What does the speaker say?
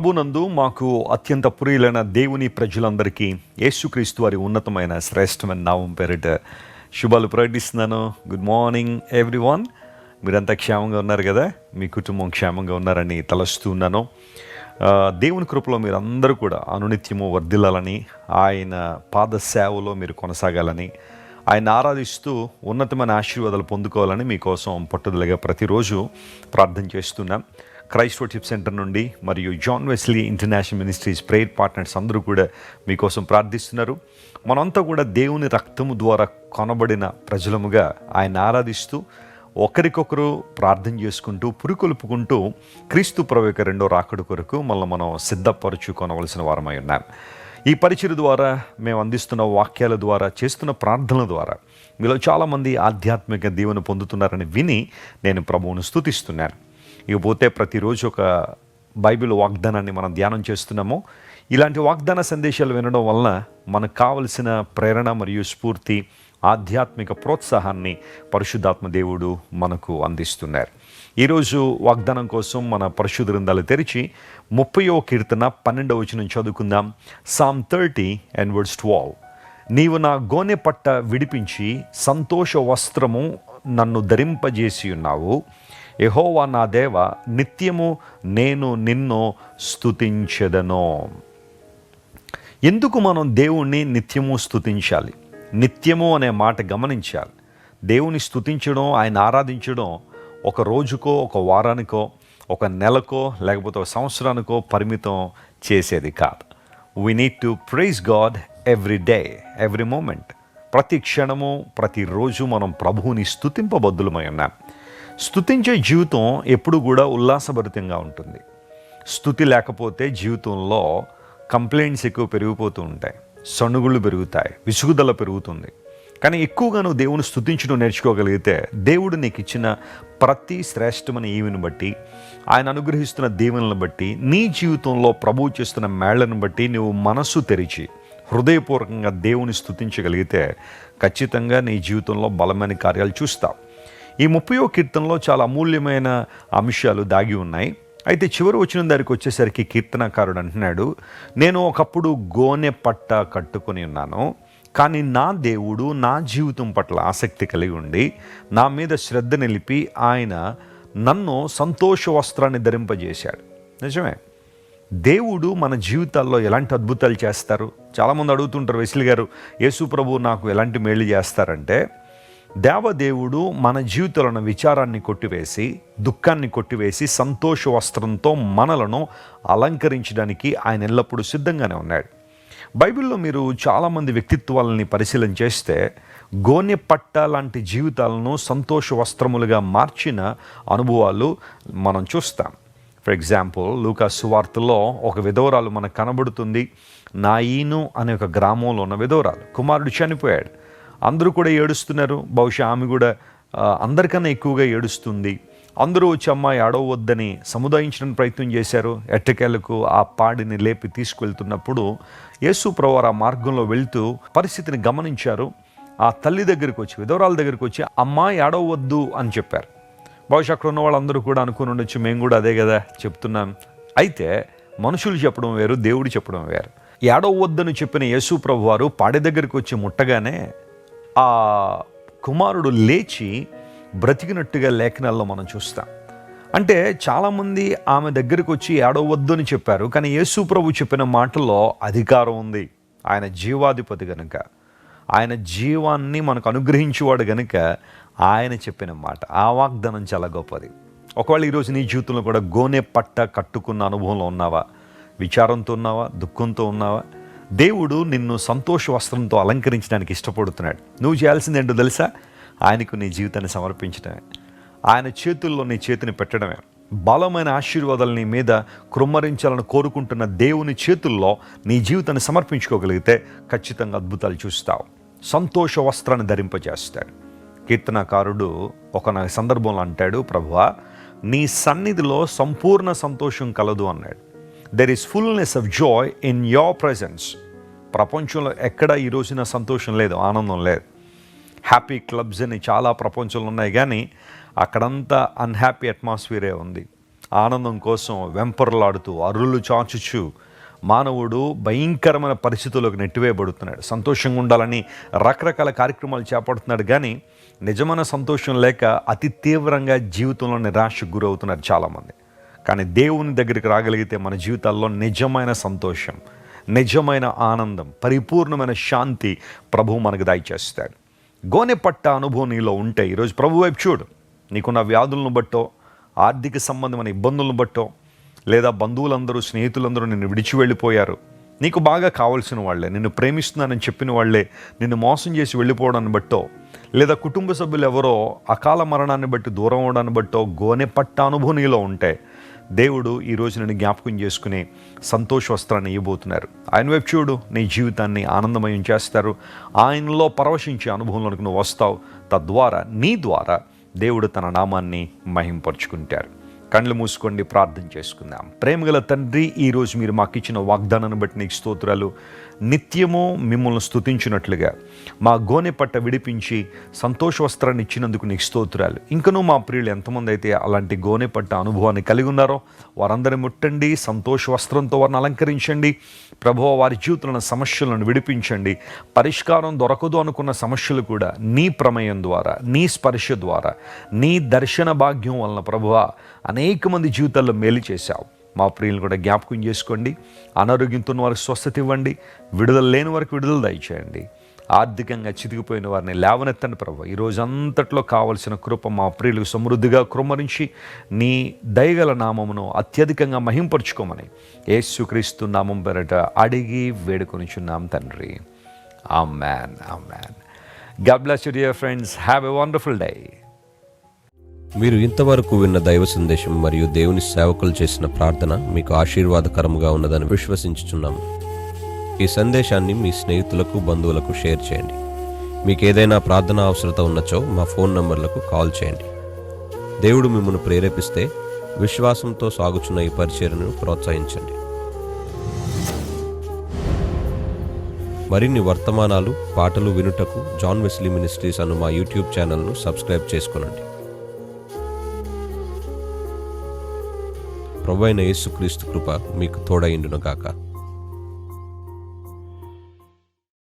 ప్రభునందు మాకు అత్యంత ప్రియులైన దేవుని ప్రజలందరికీ యేసుక్రీస్తు వారి ఉన్నతమైన శ్రేష్టమైన నామం పేరిట శుభాలు ప్రకటిస్తున్నాను. Good morning everyone. మీరంతా క్షేమంగా ఉన్నారు కదా? మీ కుటుంబం క్షేమంగా ఉన్నారని తలస్తూ ఉన్నాను. దేవుని కృపలో మీరందరూ కూడా అనునిత్యము వర్ధిల్లాలని, ఆయన పాద సేవలో మీరు కొనసాగాలని, ఆయన ఆరాధిస్తూ ఉన్నతమైన ఆశీర్వాదాలు పొందుకోవాలని మీకోసం పట్టుదలగా ప్రతిరోజు ప్రార్థన చేస్తున్నాం. క్రైస్ట్ వర్షిప్ సెంటర్ నుండి మరియు John Wesley international ministries prayer partners అందరూ కూడా మీకోసం ప్రార్థిస్తున్నారు. మనంతా కూడా దేవుని రక్తము ద్వారా కొనబడిన ప్రజలముగా ఆయన ఆరాధిస్తూ ఒకరికొకరు ప్రార్థన చేసుకుంటూ పురికొల్పుకుంటూ క్రీస్తు ప్రభు యొక్క రెండో రాకడ కొరకు మనం సిద్ధపరచుకొనవలసిన వారమై ఉన్నాం. ఈ పరిచయ ద్వారా మేము అందిస్తున్న వాక్యాల ద్వారా చేస్తున్న ప్రార్థనల ద్వారా మీలో చాలామంది ఆధ్యాత్మిక దీవెన పొందుతున్నారని విని నేను ప్రభువును స్తుతిస్తున్నాను. ఇకపోతే ప్రతిరోజు ఒక బైబిల్ వాగ్దానాన్ని మనం ధ్యానం చేస్తున్నాము. ఇలాంటి వాగ్దాన సందేశాలు వినడం వలన మనకు కావలసిన ప్రేరణ మరియు స్ఫూర్తి, ఆధ్యాత్మిక ప్రోత్సాహాన్ని పరిశుద్ధాత్మ దేవుడు మనకు అందిస్తున్నారు. ఈరోజు వాగ్దానం కోసం మన పరిశుద్ధ గ్రంథాలు తెరిచి 30వ కీర్తన 12వ వచనం చదువుకుందాం. Psalm 30:12. నీవు నా గోనె పట్ట విడిపించి సంతోష వస్త్రము నన్ను ధరింపజేసి ఉన్నావు. యెహోవా నా దేవ, నిత్యము నేను నిన్ను స్తుతించెదను. ఎందుకు మనం దేవుణ్ణి నిత్యము స్తుతించాలి? నిత్యము అనే మాట గమనించాలి. దేవుని స్తుతించడం, ఆయన ఆరాధించడం ఒక రోజుకో, ఒక వారానికో, ఒక నెలకో, లేకపోతే ఒక సంవత్సరానికో పరిమితం చేసేది కాదు. We need to praise God every day, every moment. ప్రతి క్షణము, ప్రతిరోజు మనం ప్రభువుని స్తుతింపబద్దులమై ఉన్నాం. స్తుతించే జీవితం ఎప్పుడు కూడా ఉల్లాసభరితంగా ఉంటుంది. స్తుతి లేకపోతే జీవితంలో కంప్లైంట్స్ ఎక్కువ పెరిగిపోతూ ఉంటాయి, సణుగుళ్ళు పెరుగుతాయి, విసుగుదల పెరుగుతుంది. కానీ ఎక్కువగా నువ్వు దేవుని స్తుతించడం నేర్చుకోగలిగితే దేవుడు నీకు ఇచ్చిన ప్రతి శ్రేష్టమైన ఈవిని బట్టి, ఆయన అనుగ్రహిస్తున్న దీవెనలను బట్టి, నీ జీవితంలో ప్రభువు చేస్తున్న మేళ్లను బట్టి నువ్వు మనస్సు తెరిచి హృదయపూర్వకంగా దేవుని స్తుతించగలిగితే ఖచ్చితంగా నీ జీవితంలో బలమైన కార్యాలు చూస్తావు. ఈ 30వ కీర్తనలో చాలా అమూల్యమైన అంశాలు దాగి ఉన్నాయి. అయితే చివరి వచ్చిన దానికి వచ్చేసరికి కీర్తనకారుడు అంటున్నాడు, నేను ఒకప్పుడు గోనె పట్ట కట్టుకొని ఉన్నాను, కానీ నా దేవుడు నా జీవితం పట్ల ఆసక్తి కలిగి ఉండి నా మీద శ్రద్ధ నిలిపి ఆయన నన్ను సంతోష వస్త్రాన్ని ధరింపజేశాడు. నిజమే, దేవుడు మన జీవితాల్లో ఎలాంటి అద్భుతాలు చేస్తారు? చాలామంది అడుగుతుంటారు, వెస్లీ గారు యేసు ప్రభు నాకు ఎలాంటి మేలు చేస్తారంటే, దేవదేవుడు మన జీవితంలో విచారాన్ని కొట్టివేసి, దుఃఖాన్ని కొట్టివేసి సంతోష వస్త్రంతో మనలను అలంకరించడానికి ఆయన ఎల్లప్పుడూ సిద్ధంగానే ఉన్నాడు. బైబిల్లో మీరు చాలామంది వ్యక్తిత్వాలని పరిశీలన చేస్తే గోనె పట్ట లాంటి జీవితాలను సంతోష వస్త్రములుగా మార్చిన అనుభవాలు మనం చూస్తాం. ఫర్ ఎగ్జాంపుల్, లూకా సువార్తలో ఒక విధవరాలు మనకు కనబడుతుంది. నాయీను అనే ఒక గ్రామంలో ఉన్న విధవరాలు, కుమారుడు చనిపోయాడు. అందరూ కూడా ఏడుస్తున్నారు. బహుశా ఆమె కూడా అందరికన్నా ఎక్కువగా ఏడుస్తుంది. అందరూ వచ్చి అమ్మాయి అడవద్దని సముదాయించడానికి ప్రయత్నం చేశారు. ఎట్టకేలకు ఆ పాడిని లేపి తీసుకువెళ్తున్నప్పుడు యేసు ప్రభువారు ఆ మార్గంలో వెళ్తూ పరిస్థితిని గమనించారు. ఆ తల్లి దగ్గరికి వచ్చి, విధవరాల దగ్గరికి వచ్చి అమ్మాయి అడవద్దు అని చెప్పారు. బహుశా అక్కడ ఉన్న వాళ్ళందరూ కూడా అనుకుని ఉండొచ్చు, మేము కూడా అదే కదా చెప్తున్నాం. అయితే మనుషులు చెప్పడం వేరు, దేవుడు చెప్పడం వేరు. ఏడవద్దని చెప్పిన యేసు ప్రభువారు పాడి దగ్గరికి వచ్చి ముట్టగానే ఆ కుమారుడు లేచి బ్రతికినట్టుగా లేఖనాల్లో మనం చూస్తాం. అంటే చాలామంది ఆమె దగ్గరికి వచ్చి ఏడవద్దు అని చెప్పారు, కానీ యేసు ప్రభు చెప్పిన మాటల్లో అధికారం ఉంది. ఆయన జీవాధిపతి గనుక, ఆయన జీవాన్ని మనకు అనుగ్రహించేవాడు గనుక ఆయన చెప్పిన మాట, ఆ వాగ్దానం చాలా గొప్పది. ఒకవేళ ఈరోజు నీ జీవితంలో కూడా గోనె పట్ట కట్టుకున్న అనుభవంలో ఉన్నావా? విచారంతో ఉన్నావా? దుఃఖంతో ఉన్నావా? దేవుడు నిన్ను సంతోష వస్త్రంతో అలంకరించడానికి ఇష్టపడుతున్నాడు. నువ్వు చేయాల్సింది ఏంటో తెలుసా? ఆయనకు నీ జీవితాన్ని సమర్పించడమే, ఆయన చేతుల్లో నీ చేతిని పెట్టడమే. బలమైన ఆశీర్వాదాలు నీ మీద కృమ్మరించాలని కోరుకుంటున్న దేవుని చేతుల్లో నీ జీవితాన్ని సమర్పించుకోగలిగితే ఖచ్చితంగా అద్భుతాలు చూస్తావు. సంతోష వస్త్రాన్ని ధరింపజేస్తాడు. కీర్తనకారుడు ఒక సందర్భంలో అంటాడు, ప్రభువా నీ సన్నిధిలో సంపూర్ణ సంతోషం కలదు అన్నాడు. There is fullness of Joy in your presence. ప్రపంచంలో ఎక్కడ ఈ రోజున సంతోషం లేదు, ఆనందం లేదు. హ్యాపీ క్లబ్స్ అని చాలా ప్రపంచంలో ఉన్నాయి, కానీ అక్కడంతా అన్హ్యాపీ అట్మాస్ఫియరే ఉంది. ఆనందం కోసం వెంపర్లాడుతూ అరులు చాచుచు మానవుడు భయంకరమైన పరిస్థితుల్లోకి నెట్టివేయబడుతున్నాడు. సంతోషంగా ఉండాలని రకరకాల కార్యక్రమాలు చేపడుతున్నాడు, కానీ నిజమైన సంతోషం లేక అతి తీవ్రంగా జీవితంలో నిరాశకు గురవుతున్నారు చాలామంది. కానీ దేవుని దగ్గరికి రాగలిగితే మన జీవితాల్లో నిజమైన సంతోషం, నిజమైన ఆనందం, పరిపూర్ణమైన శాంతి ప్రభువు మనకు దయచేస్తాడు. గోనె పట్ట అనుభవం నీలో ఉంటే ఈరోజు ప్రభు వైపు చూడు. నీకున్న వ్యాధులను బట్టో, ఆర్థిక సంబంధమైన ఇబ్బందులను బట్టో, లేదా బంధువులందరూ, స్నేహితులందరూ నిన్ను విడిచి వెళ్ళిపోయారు, నీకు బాగా కావాల్సిన వాళ్ళే, నిన్ను ప్రేమిస్తున్నానని చెప్పిన వాళ్ళే నిన్ను మోసం చేసి వెళ్ళిపోవడాన్ని బట్టో, లేదా కుటుంబ సభ్యులు ఎవరో అకాల మరణాన్ని బట్టి దూరం అవడాన్ని బట్టో గోనె పట్ట అనుభవం నీలో ఉంటే దేవుడు ఈరోజు నిన్ను జ్ఞాపకం చేసుకుని సంతోష వస్త్రాన్ని ఇవ్వబోతున్నారు. ఆయన వైపు చూడు, నీ జీవితాన్ని ఆనందమయం చేస్తారు. ఆయనలో పరవశించే అనుభవంలోనికి నువ్వు వస్తావు. తద్వారా నీ ద్వారా దేవుడు తన నామాన్ని మహింపరుచుకుంటారు. కళ్ళు మూసుకోండి, ప్రార్థన చేసుకుందాం. ప్రేమగల తండ్రి, ఈరోజు మీరు మాకు ఇచ్చిన వాగ్దానాన్ని బట్టి నీకు స్తోత్రాలు. నిత్యము మిమ్మల్ని స్తుతించినట్లుగా మా గోనె పట్ట విడిపించి సంతోష వస్త్రాన్ని ఇచ్చినందుకు నీకు స్తోత్రాలు. ఇంకనూ మా ప్రియులు ఎంతమంది అయితే అలాంటి గోనె పట్ట అనుభవాన్ని కలిగి ఉన్నారో వారందరిని ముట్టండి, సంతోష వస్త్రంతో వారిని అలంకరించండి. ప్రభువా, వారి జీవితంలో సమస్యలను విడిపించండి. పరిష్కారం దొరకదు అనుకున్న సమస్యలు కూడా నీ ప్రమేయం ద్వారా, నీ స్పర్శ ద్వారా, నీ దర్శన భాగ్యం వలన ప్రభువా అనేక మంది జీవితాల్లో మేలు చేశావు. మా ప్రియులను కూడా జ్ఞాపకం చేసుకోండి. అనారోగ్యంతో ఉన్న వారికి స్వస్థత ఇవ్వండి. విడుదల లేని వారికి విడుదల దయచేయండి. ఆర్థికంగా చితికిపోయిన వారిని లేవనెత్తండి ప్రభు. ఈ రోజంతట్లో కావలసిన కృప మా ప్రియులకు సమృద్ధిగా కృమ్మరించి నీ దయగల నామమును అత్యధికంగా మహింపరుచుకోమని యేసుక్రీస్తు నామం పేరట అడిగి వేడుకొనిచున్నాం తండ్రి. ఆమేన్, ఆమేన్. God bless you dear friends. Have a wonderful day. మీరు ఇంతవరకు విన్న దైవ సందేశం మరియు దేవుని సేవకులు చేసిన ప్రార్థన మీకు ఆశీర్వాదకరముగా ఉన్నదని విశ్వసించుచున్నాము. ఈ సందేశాన్ని మీ స్నేహితులకు, బంధువులకు షేర్ చేయండి. మీకు ఏదైనా ప్రార్థన అవసరత ఉన్నచో మా ఫోన్ నంబర్లకు కాల్ చేయండి. దేవుడు మిమ్మల్ని ప్రేరేపిస్తే విశ్వాసంతో సాగుచున్న ఈ పరిచర్యను ప్రోత్సహించండి. మరిన్ని వర్తమానాలు, పాటలు వినుటకు జాన్ వెస్లీ మినిస్ట్రీస్ అను మా యూట్యూబ్ ఛానల్ను సబ్స్క్రైబ్ చేసుకొనండి. ప్రభువైన యేసుక్రీస్తు కృప మీకు తోడైండును గాక.